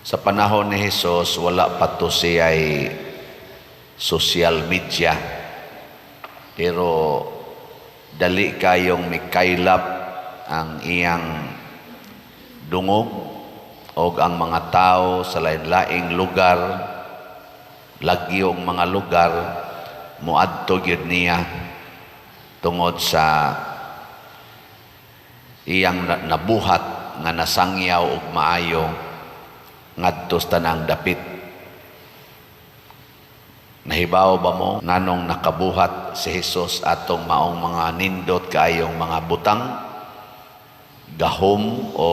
Sa panahon ni Jesus, wala pa to siya'y social media. Pero dali kayong mikaylap ang iyang dungog o ang mga tao sa lain-laing lugar, lagyong mga lugar, muadto gyud niya tungod sa iyang nabuhat nga nasangyaw ug maayo ngadto sa tanang dapit. Nahibaw ba mo nganong nakabuhat si Jesus atong maong mga nindot kaayong mga butang, gahom o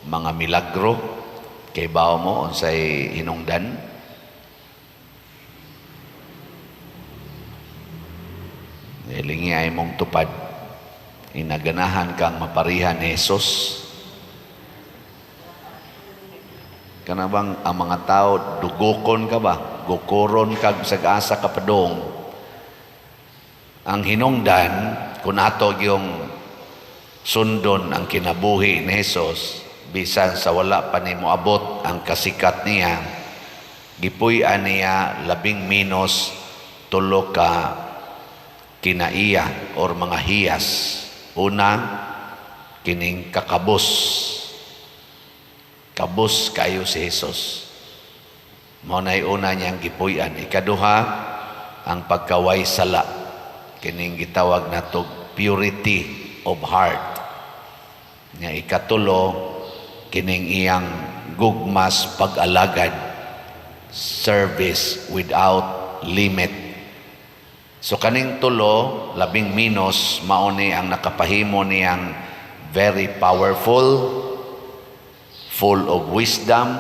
mga milagro? Kay bawo mo unsay hinungdan? Ilingi ay mong tupad, inaganahan kang maparihan ni Jesus. Kana bang ang mga tao dugokon ka ba? Gukoron kag sag-asa ka padong. Ang hinungdan kung ato yung sundon ang kinabuhi ni Jesus, bisan sa wala pa ni moabot ang kasikat niya, gipuy-an niya 13 ka kinaiya or mga hiyas. Una, kining kakabos. Kabos kayo si Jesus. Maunay una niyang gipuy-an. Ikaduha, ang pagkaway sala. Kining gitawag na to purity of heart. Nga ikatulo, kining iyang gugmas pag-alagad. Service without limit. So kaning tulo, 11 mauni ang nakapahimo niyang very powerful, full of wisdom,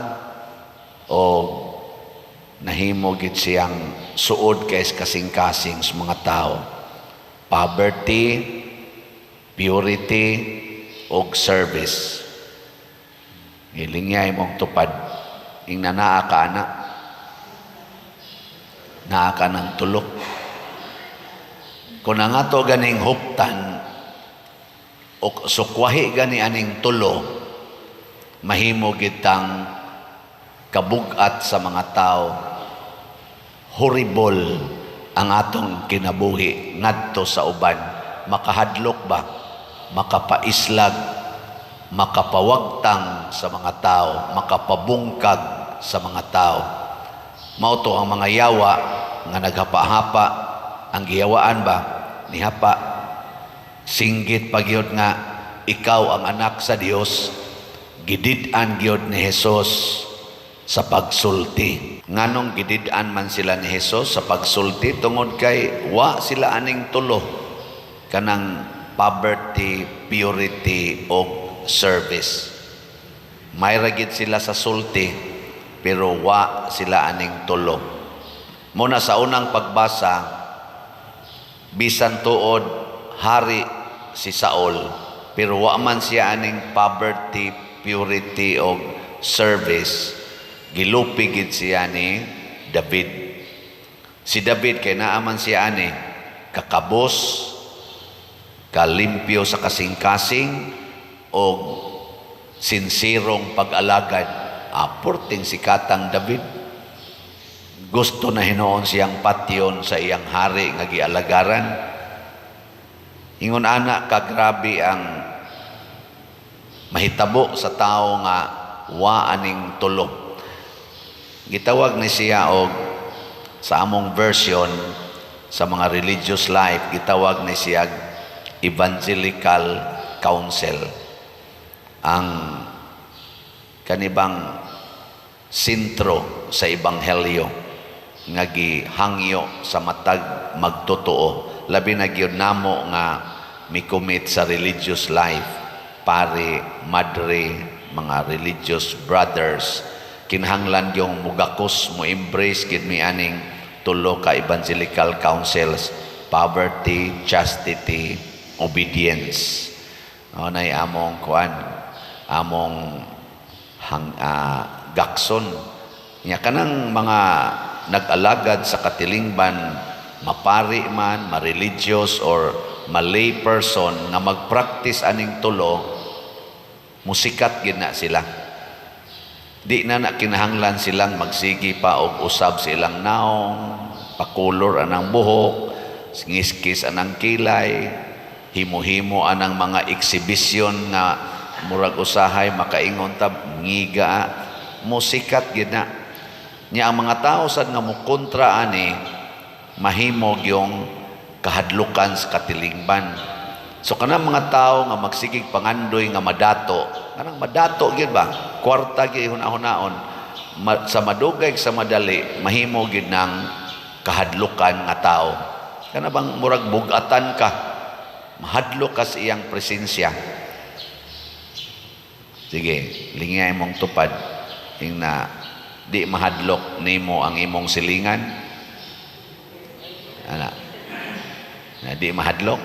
o nahimo gid siyang suod kay kasing-kasing sa mga tao. Poverty, purity, o service. Ilingay mong tupad. Ing nanaa ka na. Naa ka ng tulok. Kung ang ato ganing huptan, o sukwahi gani aning tulo, mahimo gitang kabugat sa mga tao. Horrible ang atong kinabuhi ngadto sa uban. Makahadlok ba? Makapaislag, makapawagtang sa mga tao, makapabungkag sa mga tao. Mao to ang mga yawa nga naghapa-hapa. Ang giyawaan ba? Nihapa. Singgit pagyod nga ikaw ang anak sa Dios. Gidid-an gyud ni Jesus sa pagsulti. Nganong gidid-an man sila ni Jesus sa pagsulti? Tungod kay wa sila aning tulo kanang poverty, purity o service. May ragid sila sa sulti pero wa sila aning tulo. Muna sa unang pagbasa, bisan tuod hari si Saul pero wa man siya aning poverty, purity o service. Gilupigid siya ni David. Si David kay naaman siya ani kakabos, kalimpyo sa kasing-kasing o sinsirong pag-alagad. Aporting si katang David. Gusto na hinoon siyang patyon sa iyang hari nga gialagaran. Ingon ana ka grabe ang mahitabo sa tao nga wa aning tulo. Gitawag ni siya og sa among version sa mga religious life, gitawag ni siya evangelical council. Ang kanibang sentro sa ebanghelyo nga gihangyo sa matag magtotoo. Labi na gyud namo nga mikumit sa religious life, pare, madre, mga religious brothers, kinahanglan yung mugakos mo embrace gid mi aning tulo ka evangelical councils: poverty, chastity, obedience. Nay among kuan, among gakson nya kanang mga nag-alagad sa katilingban, mapari man, ma-religious or ma-lay person nga mag-practice aning tulo, musikat gid na sila. Di na kinahanglan silang magsigi pa og usab sa ilang naong, pakulor anang buhok, ngiskis anang kilay, himo-himo anang mga exhibition nga murag usahay makaingon tab ngiga, musikat gid na. Nya ang mga tao sad nga mukontra ani mahimog yung kahadlukan sa katilingban. So kanang mga tao nga magsigig pangandoy nga madato, kanang madato gid ba? Kwarta gid hunahon-naon sa madugay sa madali mahimo gid nang kahadlukan nga tao. Kana bang murag bugatan ka, mahadlok ka sa iyang presensya. Sige, lingay mong tupad ing na di mahadlok nimo ang imong silingan. Ana. Na di mahadlok.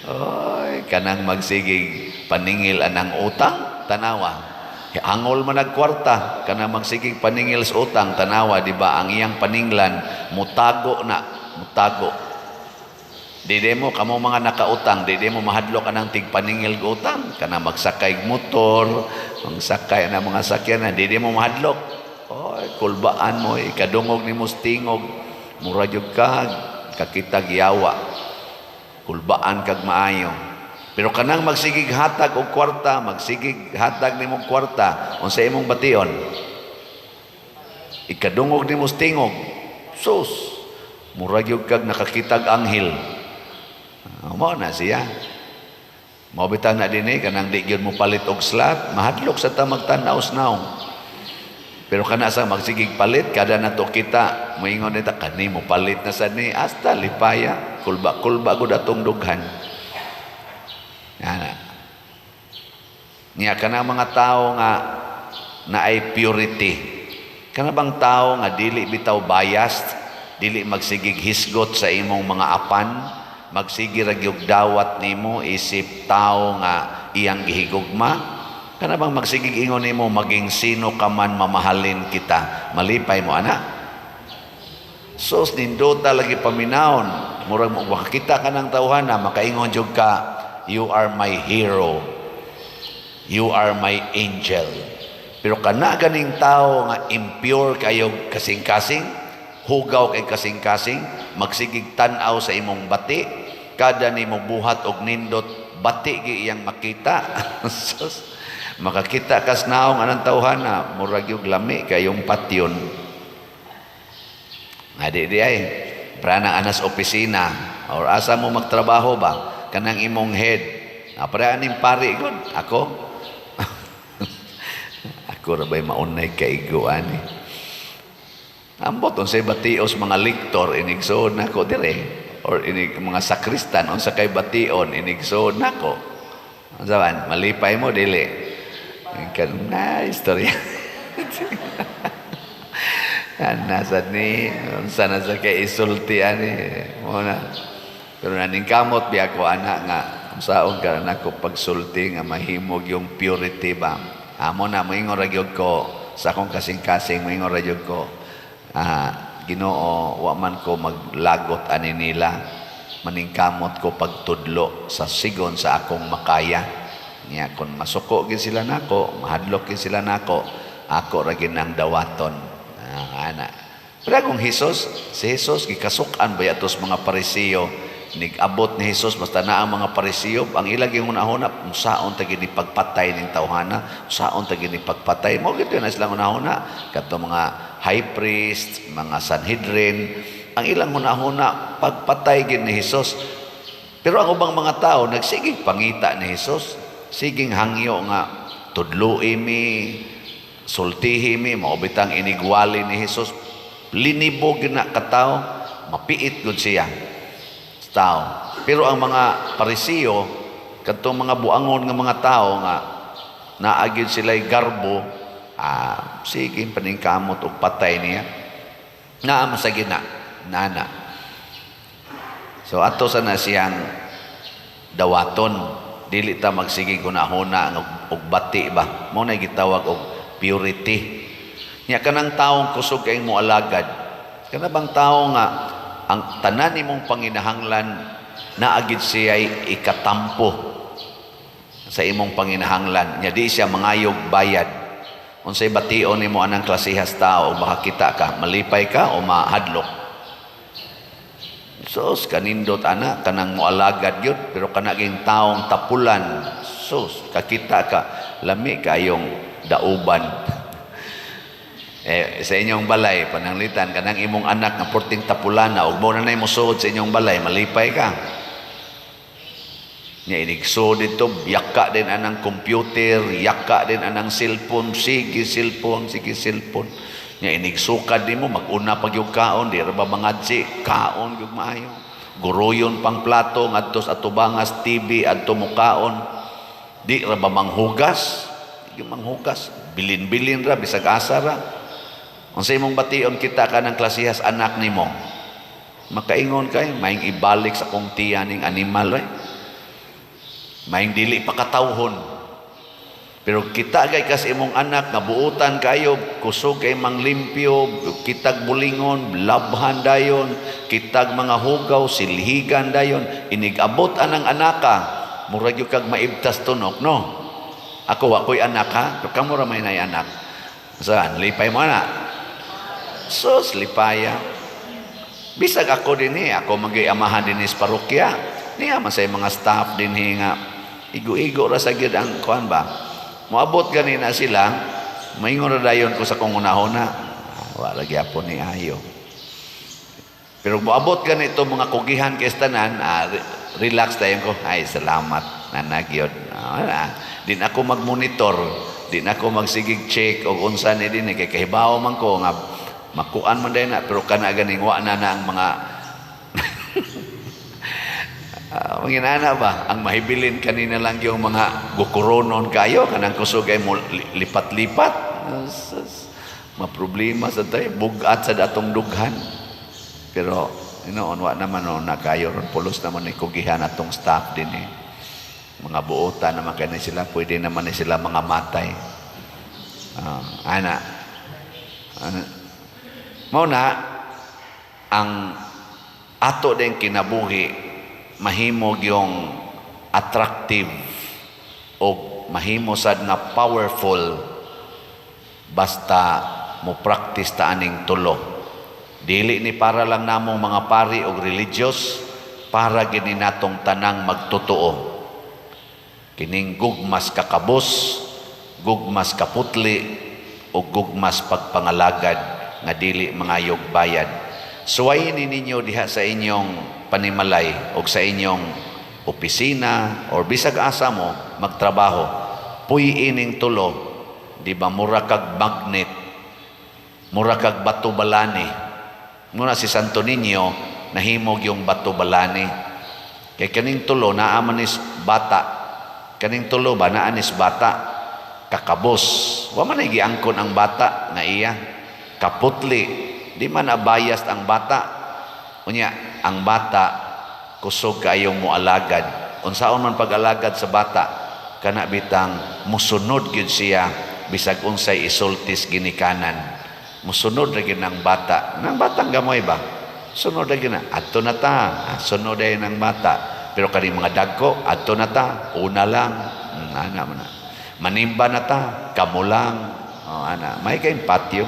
Oy, kanang magsigig paningil anang utang, tanawa. Angol man nagkwarta, kanang magsigig paningil sa utang, tanawa, di ba? Ang iyang paninglan, mutago na, mutago. Dide mo, kamo mga nakautang, dide mo mahadlok anang tigpaningil go utang, kanang magsakay motor, magsakay na mga sakyanan, dide mo mahadlok. Oy, kulbaan mo, ikadungog ni mo stingog, muradyog ka, kakitag yawa. Kulbaan kag maayo. Pero kanang magsigig hatag og kwarta, magsigig hatag nimo kwarta, unsa imong bation? Ikadungog nimo stingog. Sus, murag gyud kag nakakitag anghel. Mao na siya. Mao bitaw na dinhi kanang di gyud mo palit og slot, mahadlok sa ta magtan-aw naong. Pero kana sa magsigig palit kada nato kita moingon nita kani mo palit na sad ni hasta lipaya kulba gud atong dughan. Ana. Niya kana mga tao nga naay purity. Kana bang tao nga dili bitaw biased, dili magsigig hisgot sa imong mga apan, magsigi ra gyud dawat nimo isip tao nga iyang gihigugma. Kana bang magsigig ingon nimo maging sino ka man mamahalin kita, malipay mo ana. Sos nindota lagi paminawon, murag mo makita ka ng tawhana, makaingon jud ka, you are my hero, you are my angel. Pero kana ganing tao nga impure kayo kasing-kasing, hugaw kay kasing-kasing, magsigig tan-aw sa imong bati, kada nimo buhat og nindot bati gi iyang makita. Sos makakita kas naong anang tawhana, murag yung lami kayong patyon. Di ay pranang anas opisina or asa mo magtrabaho ba kanang imong head para aning pari gud ako ra bay maunay kaigo ani ambot unsay batios mga lektor inigsoon nako dire or inig mga sakristan unsa kay bation inigsoon nako unsaman malipay mo dili kan na istorya nasad ni unsa na sa kay isulti ani mo na pero naning kamot biya ko ana nga unsaon ka nako pagsulti nga mahimog yung purity ba amo na moingon ra gyud ko sa akong kasing-kasing moingon ra gyud ko Ginoo wa man ko maglagot ani nila maningkamot ko pagtudlo sa sigon sa akong makaya niya kun masuko gid sila nako mahadlok gid sila nako ako ra gid nang dawaton ana. Pero kung si Jesus gikasukan ba yatos mga Parisiyo, nig-abot ni Jesus basta na ang mga Parisiyo, ang ilang yung unahuna, saon ta gid pagpatay ning tawhana, saon ta gid pagpatay mo gid na silang unahuna, kadto mga high priest, mga Sanhedrin, ang ilang unahuna pagpatay gid ni Jesus. Pero ang ubang mga tao nagsigig pangita ni Jesus, siging hangyo nga tudloi mi, sultihi mi, maubitang inigwali ni Jesus, linibog na katao, mapiit gud siya tao. Pero ang mga Parisiyo, kadtong mga buangon nga mga tao nga naagid sila'y garbo, sige paningkamot og patay niya. Naa sa gina, nana. So ato sana siyang dawaton, dili ta magsige kunahuna og bati ba. Mo na gitawag og purity. Nya kanang taong kusog kay mo alagad. Kana bang tao nga ang tanan nimong panginahanglan naagid siya ikatampo sa imong panginahanglan nya di siya mangayog bayad. Unsay bation nimo anang klasehas tao, makakita ka malipay ka o mahadlok. Sus kanindot ana kanang moalagad gyud pero kanaging taong tapulan, sus kakita ka lami kayong dauban. Sa inyong balay pananglitan kanang imong anak nga porting tapulana ug mo na nay mosuod sa inyong balay malipay ka. Nya inigso dito, yaka din anang computer, yaka din anang cellphone, sige cellphone. Nya inigsukad nimo mag-una pag yung kaon, di ra ba mangadsi, kaon yung maayo. Guruyon pang plato, ngadto sa atubangas, TV, adto mo kaon. Di ra ba manghugas? Di manghugas. Bilin-bilin ra, bisag asa ra. Kung sa imong bation kita ka ng klasihas anak nimo, makaingon kay, maing ibalik sa kong tiyaning animal, maing dili pakatawhon. Pero kita kay kas imong anak nga buutan kayo, kusog kay manglimpyo, kitag bulingon, labhan dayon, kitag mga hugaw, silhigan dayon, inigabot anang anaka, murag yung kag maibtas tunok, no? Ako'y anak ha, pero kamo ra may nay anak. Saan? Lipay mo na. Sus, lipaya. Bisag ako din ako magiamahan din sa parokya. Niya man sa mga staff din nga igo-igo ra sa gyud ang kuan ba. Moabot ganina sila, maingon ra dayon ko sa kong una-una. Wala gyapon ni ayo. Pero moabot ganito mga kugihan kay tanan, relax dayon ko. Ay salamat nanagyod. Din ako magmonitor, din ako magsigig check og unsa ni din kay kahibaw man ko nga makuan man day na pero kana ganing wa na ang mga manginana ba ang mahibilin kanina lang yung mga gukuronon kayo kanang kusog ay mo lipat-lipat maproblema sa tayo bugat sa datong dughan pero inoon wa naman na kayo ron pulos naman ni kugihan atong staff din mga buotan naman kanina sila pwede naman ni sila mga matay ana mao na ang ato din kinabuhi mahimo yung attractive o mahimo sad nga powerful basta mo practice ta aning tulo. Dili ni para lang namong mga pari o religious, para gini natong tanang magtotoo. Kining gugmas kakabos, gugmas kaputli o gugmas pagpangalagad nga dili mangayog bayad. Suwayin ninyo diha sa inyong panimalay o sa inyong opisina o bisag asa mo magtrabaho. Puy ining tulo, di ba mura kag magnet, mura kag bato balani. Muna si Santo Niño nahimog yung bato balani. Kay kaning tulo naaman is bata. Kaning tulo ba naan is bata kakabos. Wa man ay giangkon ang bata na iya kaputli. Di man abayas ang bata. Unya, ang bata kusog kayong moalagad. Unsaon man pag-alagad sa bata, kana bitang musunod gyud siya bisag unsay isultis ginikanan. Musunod ra gyud ang bata. Nang batang gamoy ba? Sunod ra gyud na. Adto na ta. Sunod ay ng bata. Pero kani mga dagko, adto na ta. Una lang. Ana man na. Manimba na ta. Kamo lang. Ana, may kay patio.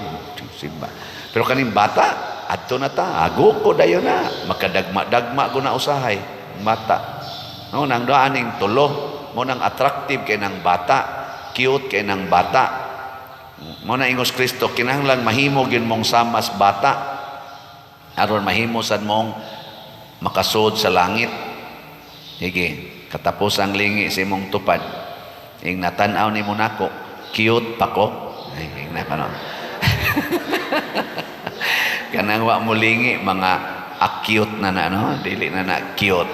Simba. Pero kaning bata, adto na ta, ago ko dayon na, makadagma-dagma ko na usahay, bata. No, nang daaning tulo, mo nang attractive kay nang bata, cute kay nang bata. Mo na ingos Kristo, kinahanglan mahimo gyud mong samas bata, aron mahimo sad mong makasud sa langit. Sige, katapos ang lingi sa imong tupad, ing natan-aw nimo nako, cute pa ko. Ay, nakano. Kanang wa mulingi mga acute na no, dili na cute.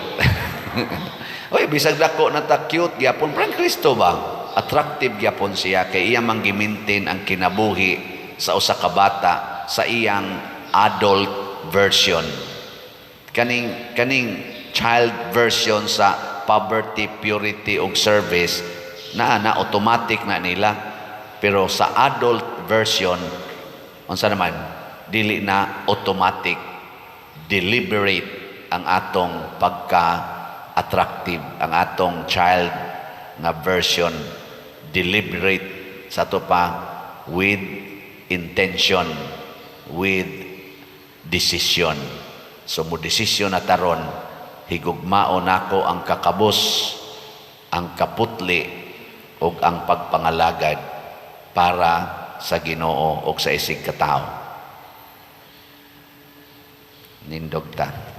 Oy, bisag dako na ta cute gyapon parang Kristo ba? Attractive gyapon siya kay iya man gi-maintain ang kinabuhi sa usa ka bata sa iyang adult version. Kaning child version sa poverty, purity ug service na automatic na nila. Pero sa adult version unsa naman dili na automatic, deliberate ang atong pagka-attractive, ang atong child nga version, deliberate sa to pa, with intention, with decision. So mo desisyon na taron, higugmao nako ang kakabos, ang kaputli, o ang pagpangalagad para sa Ginoo o sa isig katao. Nindog ta.